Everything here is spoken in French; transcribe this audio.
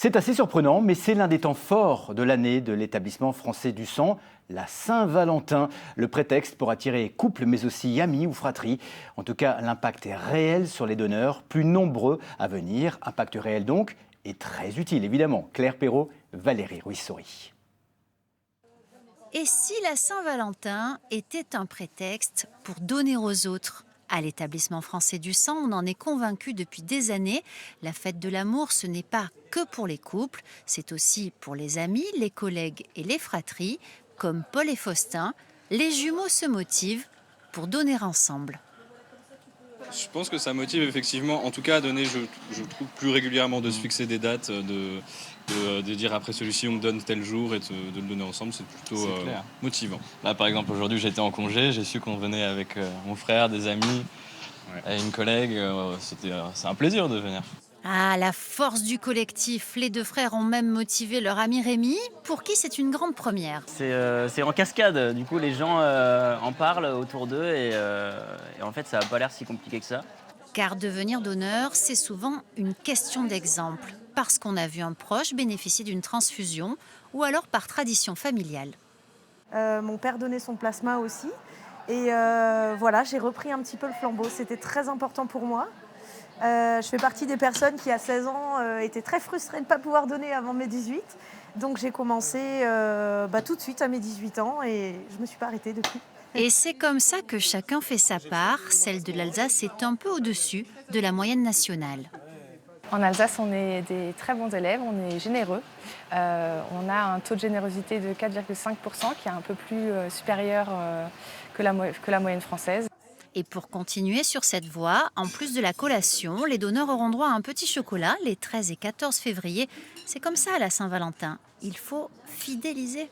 C'est assez surprenant, mais c'est l'un des temps forts de l'année de l'établissement français du sang, la Saint-Valentin. Le prétexte pour attirer couples, mais aussi amis ou fratries. En tout cas, l'impact est réel sur les donneurs, plus nombreux à venir. Impact réel donc, et très utile évidemment. Claire Perrault, Valérie Ruiz-Saury. Et si la Saint-Valentin était un prétexte pour donner aux autres? À l'établissement français du sang, on en est convaincu depuis des années. La fête de l'amour, ce n'est pas que pour les couples, c'est aussi pour les amis, les collègues et les fratries. Comme Paul et Faustin, les jumeaux se motivent pour donner ensemble. Je pense que ça motive effectivement, en tout cas à donner, je trouve, plus régulièrement de se fixer des dates, de dire après celui-ci on me donne tel jour et de le donner ensemble, c'est plutôt motivant. Là par exemple aujourd'hui j'étais en congé, j'ai su qu'on venait avec mon frère, des amis et une collègue, c'est un plaisir de venir. Ah, la force du collectif. Les deux frères ont même motivé leur ami Rémi, pour qui c'est une grande première. C'est en cascade, du coup les gens en parlent autour d'eux et en fait ça n'a pas l'air si compliqué que ça. Car devenir donneur, c'est souvent une question d'exemple, parce qu'on a vu un proche bénéficier d'une transfusion ou alors par tradition familiale. Mon père donnait son plasma aussi. Et voilà, j'ai repris un petit peu le flambeau. C'était très important pour moi. Je fais partie des personnes qui, à 16 ans, étaient très frustrées de ne pas pouvoir donner avant mes 18. Donc j'ai commencé tout de suite à mes 18 ans et je ne me suis pas arrêtée depuis. Et c'est comme ça que chacun fait sa part. Celle de l'Alsace est un peu au-dessus de la moyenne nationale. En Alsace, on est des très bons élèves, on est généreux. On a un taux de générosité de 4,5% qui est un peu plus supérieur que la moyenne française. Et pour continuer sur cette voie, en plus de la collation, les donneurs auront droit à un petit chocolat les 13 et 14 février. C'est comme ça à la Saint-Valentin. Il faut fidéliser.